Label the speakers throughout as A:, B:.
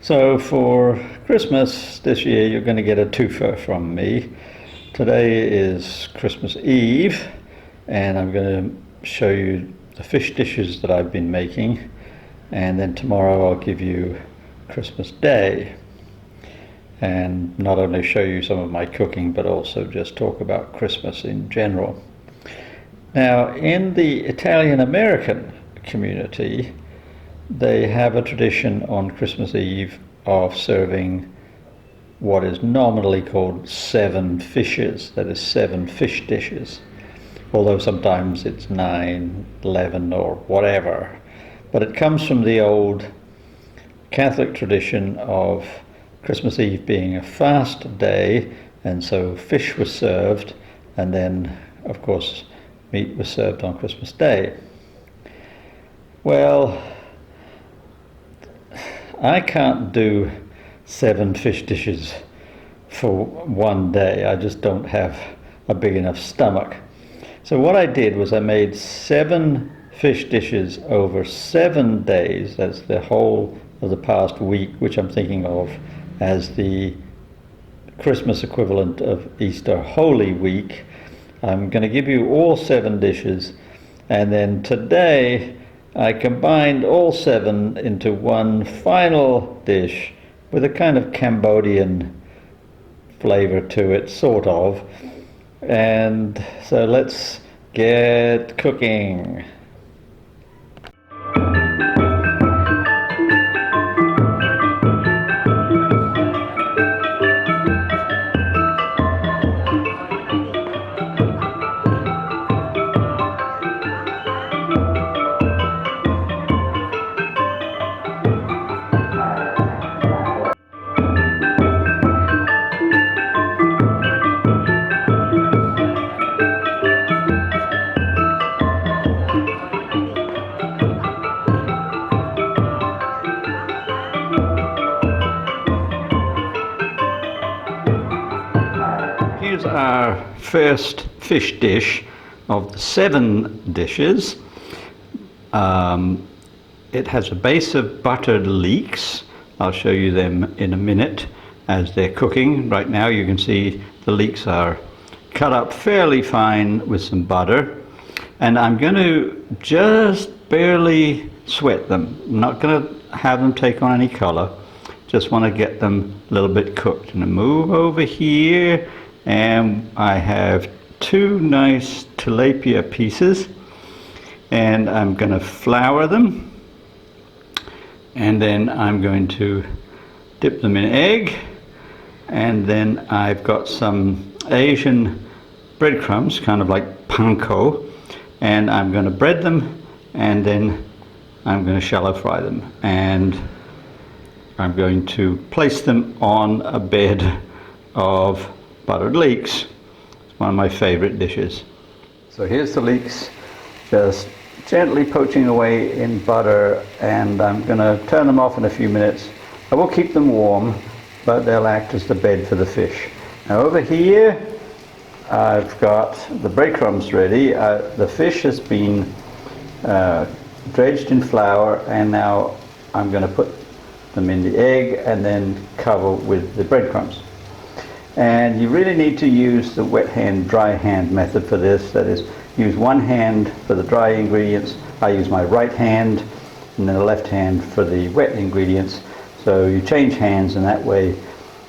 A: So for Christmas this year, you're going to get a twofer from me. Today is Christmas Eve, and I'm going to show you the fish dishes that I've been making, and then tomorrow I'll give you Christmas Day, and not only show you some of my cooking, but also just talk about Christmas in general. Now, in the Italian-American community, they have a tradition on Christmas Eve of serving what is nominally called 7 fishes, that is 7 fish dishes, although sometimes it's 9, 11 or whatever. But it comes from the old Catholic tradition of Christmas Eve being a fast day, and so fish was served, and then of course meat was served on Christmas Day. Well, I can't do 7 fish dishes for one day. I just don't have a big enough stomach. So what I did was I made 7 fish dishes over 7 days. That's the whole of the past week, which I'm thinking of as the Christmas equivalent of Easter Holy Week. I'm going to give you all 7 dishes, and then today I combined all 7 into one final dish with a kind of Cambodian flavor to it, sort of. And so let's get cooking. Here's our first fish dish of the 7 dishes. It has a base of buttered leeks. I'll show you them in a minute as they're cooking. Right now you can see the leeks are cut up fairly fine with some butter, and I'm going to just barely sweat them. I'm not going to have them take on any color, just want to get them a little bit cooked. And I move over here, and I have 2 nice tilapia pieces, and I'm going to flour them, and then I'm going to dip them in egg, and then I've got some Asian breadcrumbs, kind of like panko, and I'm going to bread them, and then I'm going to shallow fry them, and I'm going to place them on a bed of buttered leeks. It's one of my favorite dishes. So here's the leeks, just gently poaching away in butter, and I'm going to turn them off in a few minutes. I will keep them warm, but they'll act as the bed for the fish. Now over here I've got the breadcrumbs ready. The fish has been dredged in flour, and now I'm going to put them in the egg and then cover with the breadcrumbs. And you really need to use the wet hand, dry hand method for this. That is, use one hand for the dry ingredients. I use my right hand, and then the left hand for the wet ingredients. So you change hands, and that way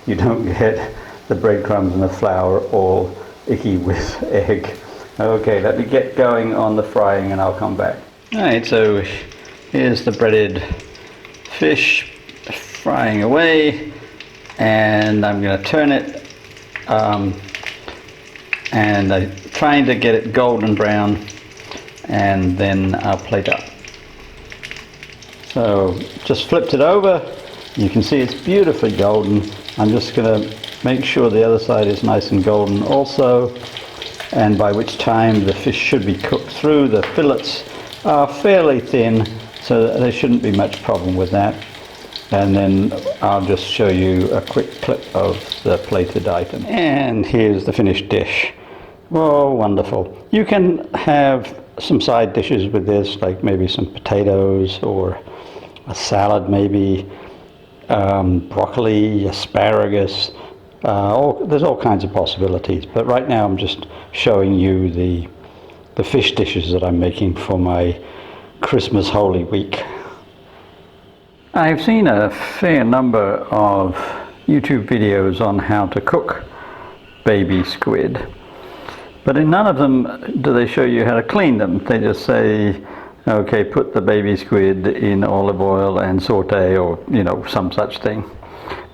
A: you don't get the breadcrumbs and the flour all icky with egg. Okay, let me get going on the frying and I'll come back. Alright, so here's the breaded fish frying away, and I'm going to turn it, and I'm trying to get it golden brown, and then I'll plate up. So just flipped it over. You can see it's beautifully golden. I'm just going to make sure the other side is nice and golden also, and by which time the fish should be cooked through. The fillets are fairly thin, so there shouldn't be much problem with that. And then I'll just show you a quick clip of the plated item. And here's the finished dish. Oh, wonderful. You can have some side dishes with this, like maybe some potatoes or a salad maybe. broccoli, asparagus, there's all kinds of possibilities. But right now I'm just showing you the fish dishes that I'm making for my Christmas Holy Week. I've seen a fair number of YouTube videos on how to cook baby squid, but in none of them do they show you how to clean them. They just say, okay, put the baby squid in olive oil and saute, or some such thing.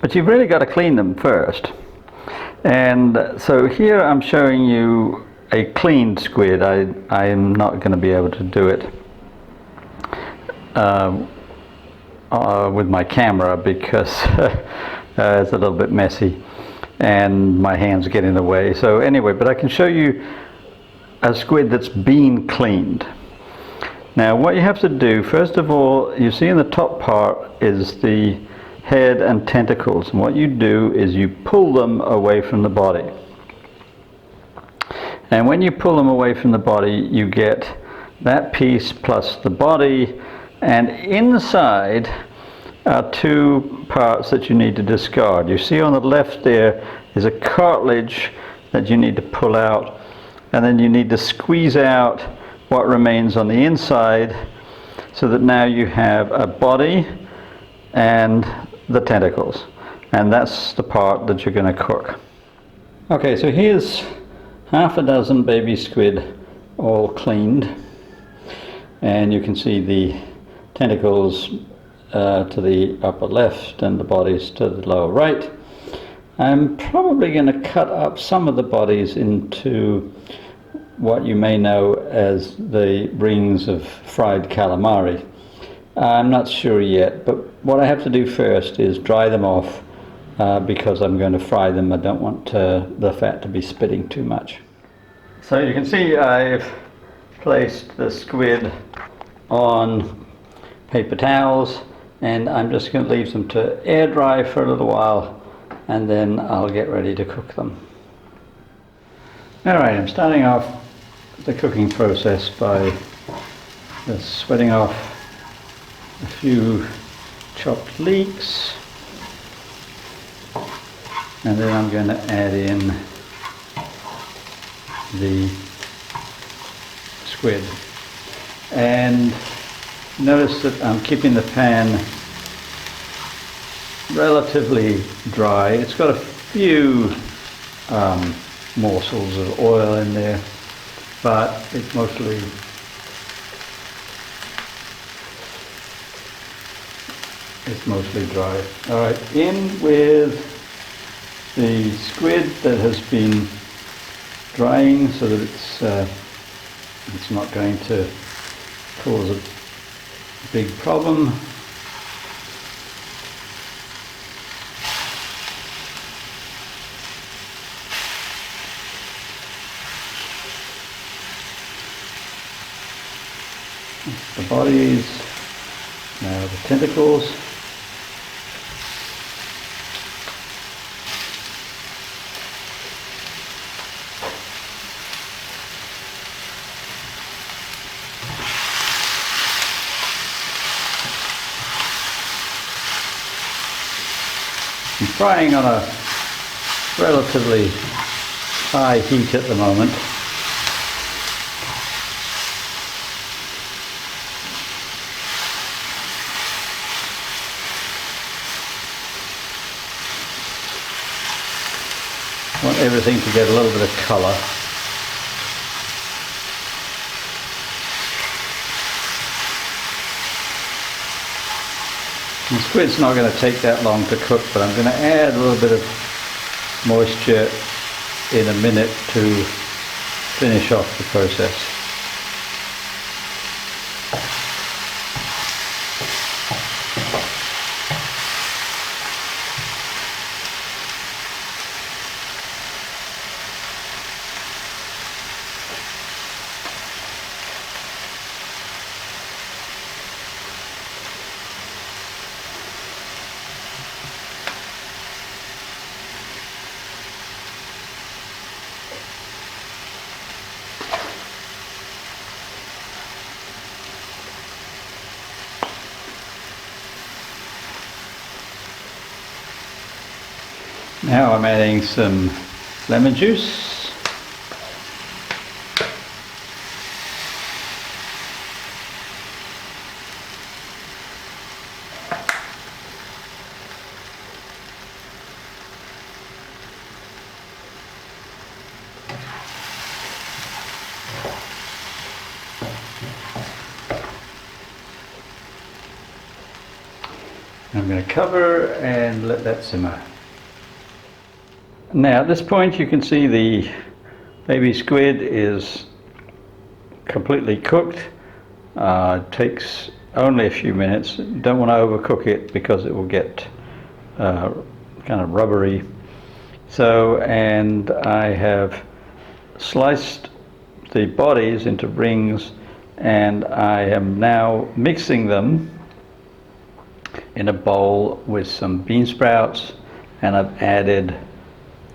A: But you've really got to clean them first. And so here I'm showing you a cleaned squid. I am not going to be able to do it with my camera because it's a little bit messy and my hands get in the way. So anyway, but I can show you a squid that's been cleaned. Now what you have to do, first of all, you see in the top part is the head and tentacles, and what you do is you pull them away from the body. And when you pull them away from the body, you get that piece plus the body, and inside are two parts that you need to discard. You see on the left there is a cartilage that you need to pull out, and then you need to squeeze out what remains on the inside, so that now you have a body and the tentacles, and that's the part that you're going to cook. Okay, so here's half a dozen baby squid all cleaned, and you can see the tentacles to the upper left and the bodies to the lower right. I'm probably going to cut up some of the bodies into what you may know as the rings of fried calamari. I'm not sure yet, but what I have to do first is dry them off because I'm going to fry them. I don't want the fat to be spitting too much. So you can see I've placed the squid on paper towels, and I'm just going to leave them to air dry for a little while, and then I'll get ready to cook them. Alright, I'm starting off the cooking process by just sweating off a few chopped leeks, and then I'm going to add in the squid. And notice that I'm keeping the pan relatively dry. It's got a few morsels of oil in there, but it's mostly dry. All right, in with the squid that has been drying so that it's not going to cause a big problem. That's the bodies, now the tentacles. I'm frying on a relatively high heat at the moment. I want everything to get a little bit of colour. The squid's not going to take that long to cook, but I'm going to add a little bit of moisture in a minute to finish off the process. Now I'm adding some lemon juice. I'm going to cover and let that simmer. Now at this point you can see the baby squid is completely cooked. It takes only a few minutes. You don't want to overcook it because it will get kind of rubbery. So, and I have sliced the bodies into rings, and I am now mixing them in a bowl with some bean sprouts, and I've added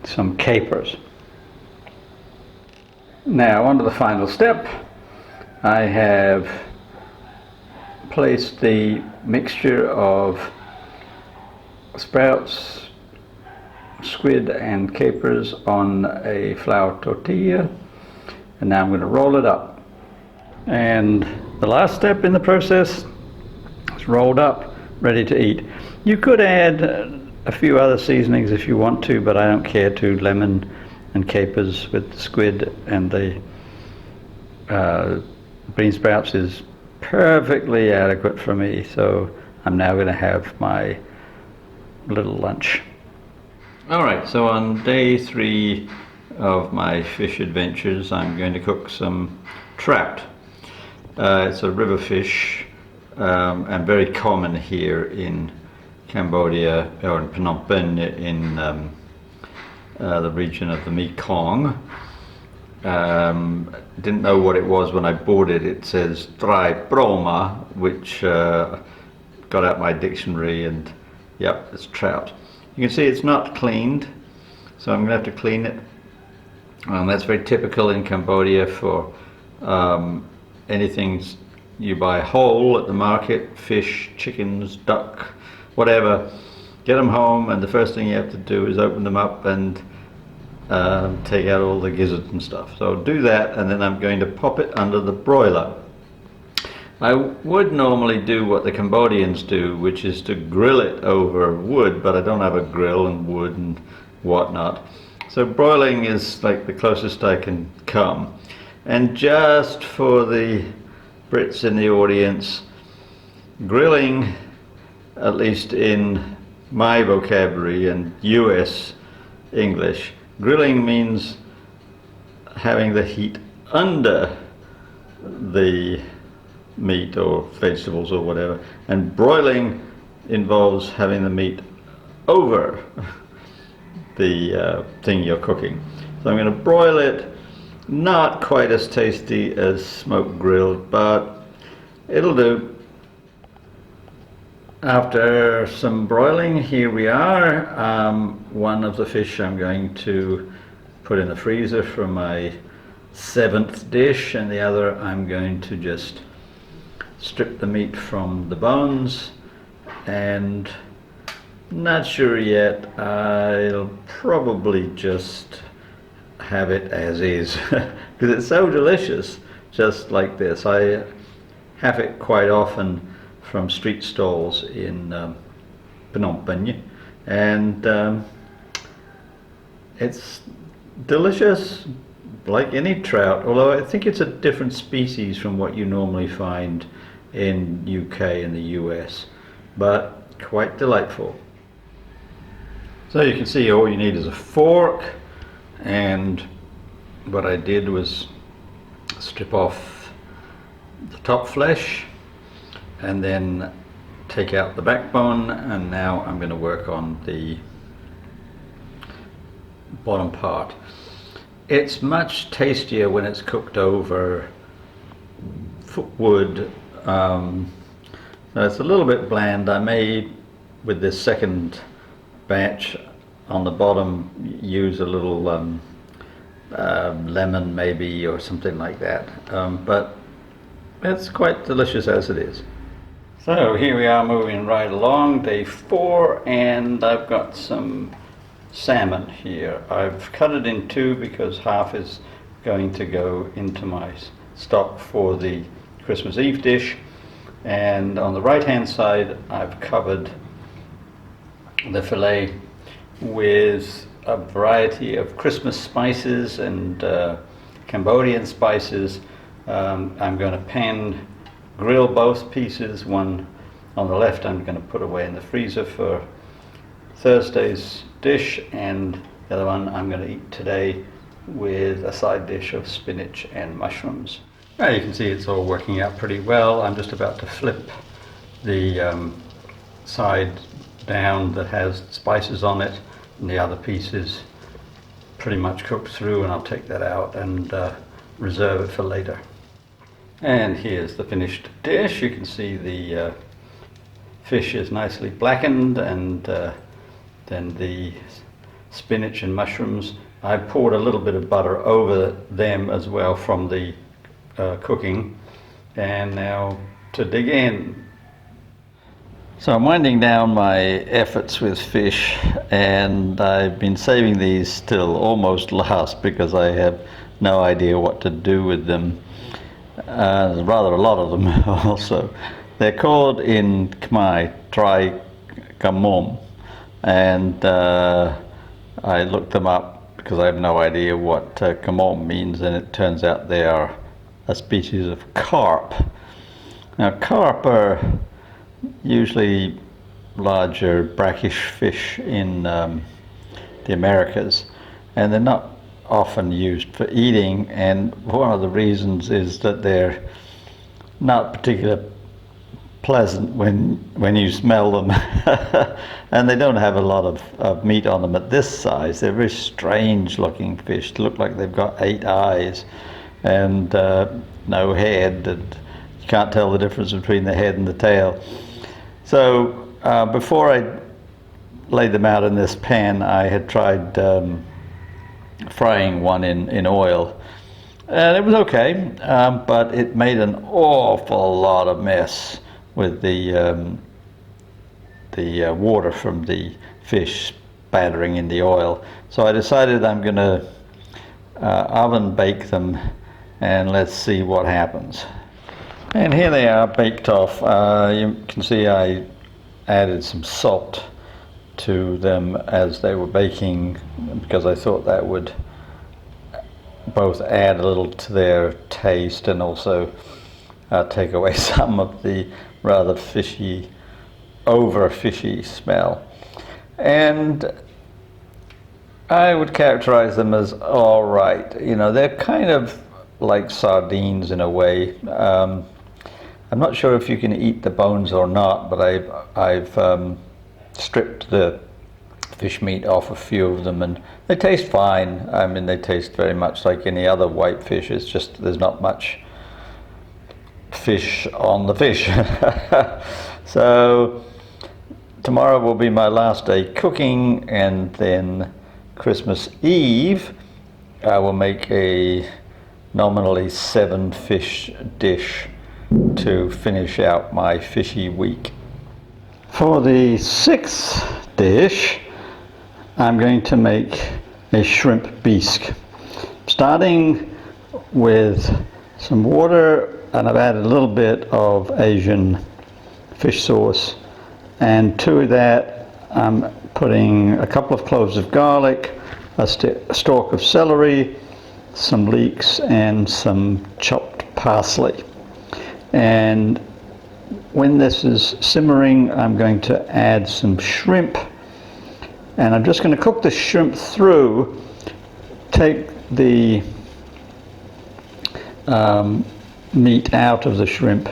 A: some capers. Now on to the final step. I have placed the mixture of sprouts, squid and capers on a flour tortilla, and now I'm going to roll it up. And the last step in the process is rolled up, ready to eat. You could add a few other seasonings if you want to, but I don't care to. Lemon and capers with the squid and the bean sprouts is perfectly adequate for me. So I'm now going to have my little lunch. Alright, so on day 3 of my fish adventures I'm going to cook some trout. It's a river fish and very common here in Cambodia, or in Phnom Penh, in the region of the Mekong. Didn't know what it was when I bought it. It says Dry Broma, which got out my dictionary, and yep, it's trout. You can see it's not cleaned, so I'm going to have to clean it. That's very typical in Cambodia for anything you buy whole at the market, fish, chickens, duck, whatever. Get them home, and the first thing you have to do is open them up and take out all the gizzards and stuff. So do that, and then I'm going to pop it under the broiler. I would normally do what the Cambodians do, which is to grill it over wood, but I don't have a grill and wood and whatnot. So broiling is like the closest I can come. And just for the Brits in the audience, grilling, at least in my vocabulary and US English, grilling means having the heat under the meat or vegetables or whatever, and broiling involves having the meat over the thing you're cooking. So I'm going to broil it. Not quite as tasty as smoked grilled, but it'll do. After some broiling, here we are. One of the fish I'm going to put in the freezer for my 7th dish, and the other I'm going to just strip the meat from the bones, and not sure yet. I'll probably just have it as is because it's so delicious just like this. I have it quite often from street stalls in Phnom Penh, and it's delicious like any trout, although I think it's a different species from what you normally find in UK and the US, but quite delightful. So you can see all you need is a fork, and what I did was strip off the top flesh and then take out the backbone, and now I'm going to work on the bottom part. It's much tastier when it's cooked over wood. It's a little bit bland. I may, with this second batch on the bottom, use a little lemon maybe or something like that, but it's quite delicious as it is. So here we are moving right along, day 4, and I've got some salmon here. I've cut it in two because half is going to go into my stock for the Christmas Eve dish, and on the right hand side I've covered the fillet with a variety of Christmas spices and Cambodian spices. I'm going to pan grill both pieces. One on the left I'm going to put away in the freezer for Thursday's dish, and the other one I'm going to eat today with a side dish of spinach and mushrooms. Now you can see it's all working out pretty well. I'm just about to flip the side down that has spices on it, and the other piece is pretty much cooked through, and I'll take that out and reserve it for later. And here's the finished dish. You can see the fish is nicely blackened, and then the spinach and mushrooms. I poured a little bit of butter over them as well from the cooking. And now to dig in. So I'm winding down my efforts with fish, and I've been saving these till almost last because I have no idea what to do with them. Rather a lot of them also. They're called in Khmer Trai Kamom, and I looked them up because I have no idea what kamom means, and it turns out they are a species of carp. Now carp are usually larger brackish fish in the Americas, and they're not often used for eating, and one of the reasons is that they're not particularly pleasant when you smell them. And they don't have a lot of meat on them at this size. They're very strange looking fish. They look like they've got 8 eyes and no head, and you can't tell the difference between the head and the tail. So before I laid them out in this pan, I had tried frying one in oil, and it was okay, but it made an awful lot of mess with the water from the fish spattering in the oil. So I decided I'm going to oven bake them, and let's see what happens. And here they are baked off. You can see I added some salt to them as they were baking because I thought that would both add a little to their taste and also take away some of the rather fishy, over fishy smell. And I would characterize them as all right. You know, they're kind of like sardines in a way. I'm not sure if you can eat the bones or not, but I've stripped the fish meat off a few of them, and they taste fine. I mean, they taste very much like any other white fish. It's just there's not much fish on the fish. So tomorrow will be my last day cooking, and then Christmas Eve I will make a nominally 7 fish dish to finish out my fishy week. For the 6th dish, I'm going to make a shrimp bisque. Starting with some water, and I've added a little bit of Asian fish sauce, and to that I'm putting a couple of cloves of garlic, a stalk of celery, some leeks, and some chopped parsley. And when this is simmering, I'm going to add some shrimp, and I'm just going to cook the shrimp through, take the meat out of the shrimp,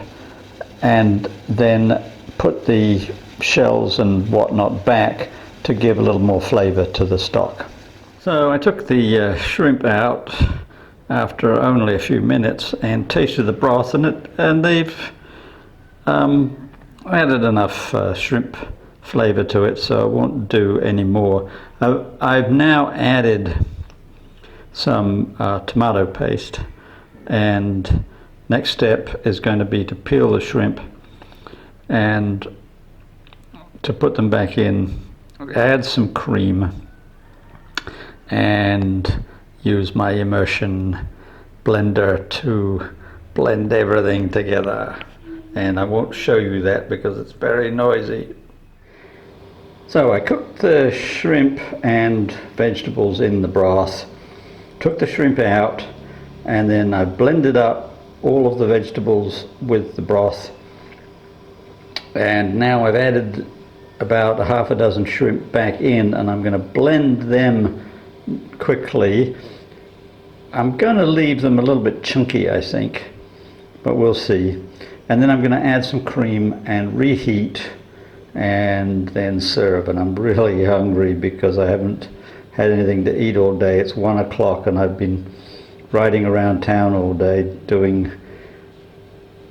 A: and then put the shells and whatnot back to give a little more flavor to the stock. So I took the shrimp out after only a few minutes and tasted the broth in it, and they've added enough shrimp flavor to it, so I won't do any more. I've now added some tomato paste, and next step is going to be to peel the shrimp and to put them back in, add some cream, and use my immersion blender to blend everything together. And I won't show you that because it's very noisy. So I cooked the shrimp and vegetables in the broth, took the shrimp out, and then I blended up all of the vegetables with the broth. And now I've added about a half a dozen shrimp back in, and I'm going to blend them quickly. I'm going to leave them a little bit chunky, I think, but we'll see. And then I'm going to add some cream and reheat and then serve. And I'm really hungry because I haven't had anything to eat all day. It's 1 o'clock and I've been riding around town all day doing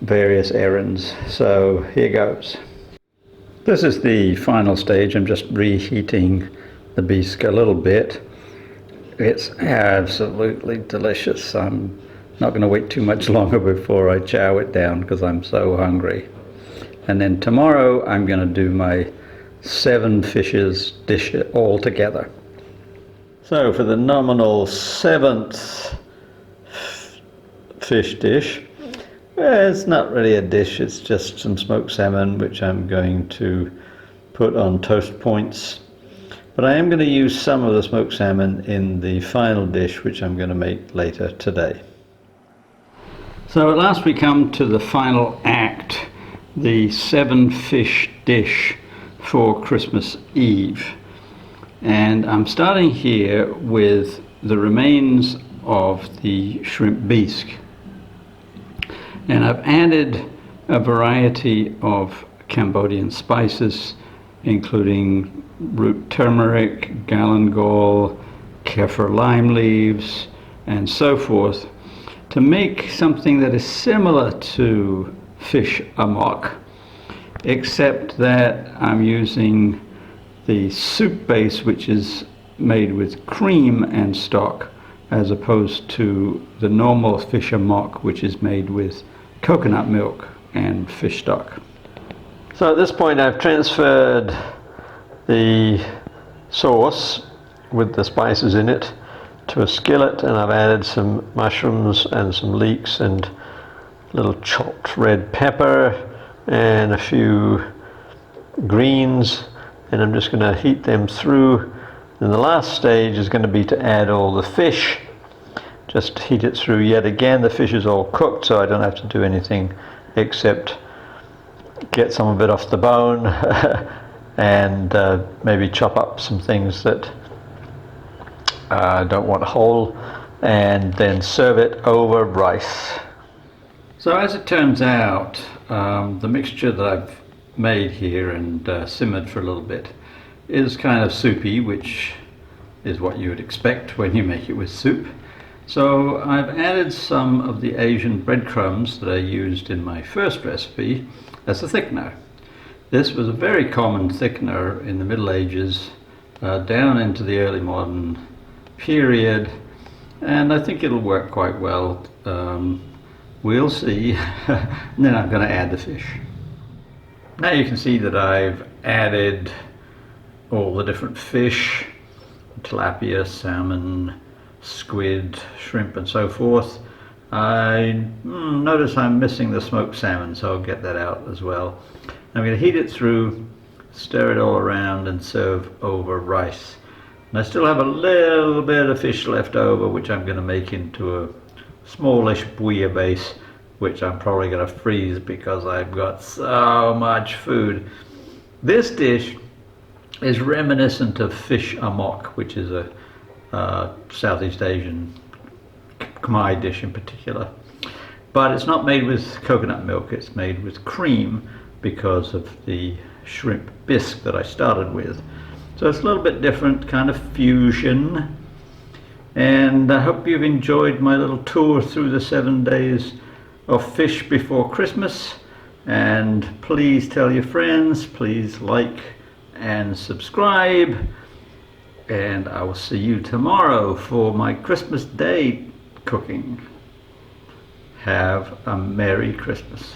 A: various errands. So here goes. This is the final stage. I'm just reheating the bisque a little bit. It's absolutely delicious. I'm not going to wait too much longer before I chow it down because I'm so hungry. And then tomorrow I'm going to do my 7 fishes dish all together. So for the nominal 7th fish dish, it's not really a dish, it's just some smoked salmon which I'm going to put on toast points. But I am going to use some of the smoked salmon in the final dish which I'm going to make later today. So at last we come to the final act, the 7 fish dish for Christmas Eve. And I'm starting here with the remains of the shrimp bisque. And I've added a variety of Cambodian spices, including root turmeric, galangal, kaffir lime leaves, and so forth, to make something that is similar to fish amok, except that I'm using the soup base, which is made with cream and stock, as opposed to the normal fish amok, which is made with coconut milk and fish stock. So at this point I've transferred the sauce with the spices in it to a skillet, and I've added some mushrooms and some leeks and a little chopped red pepper and a few greens, and I'm just going to heat them through. And the last stage is going to be to add all the fish. Just heat it through yet again. The fish is all cooked, so I don't have to do anything except get some of it off the bone and maybe chop up some things that I don't want whole, and then serve it over rice. So as it turns out, the mixture that I've made here and simmered for a little bit is kind of soupy, which is what you would expect when you make it with soup. So I've added some of the Asian breadcrumbs that I used in my first recipe as a thickener. This was a very common thickener in the Middle Ages, down into the early modern period, and I think it'll work quite well. We'll see. And then I'm going to add the fish. Now you can see that I've added all the different fish, tilapia, salmon, squid, shrimp, and so forth. I notice I'm missing the smoked salmon, so I'll get that out as well. I'm going to heat it through, stir it all around, and serve over rice. And I still have a little bit of fish left over, which I'm going to make into a smallish bouillabaisse, which I'm probably going to freeze because I've got so much food. This dish is reminiscent of fish amok, which is a Southeast Asian Khmer dish in particular. But it's not made with coconut milk, it's made with cream because of the shrimp bisque that I started with. So it's a little bit different, kind of fusion. And I hope you've enjoyed my little tour through the 7 days of fish before Christmas. And please tell your friends, please like and subscribe. And I will see you tomorrow for my Christmas Day cooking. Have a Merry Christmas.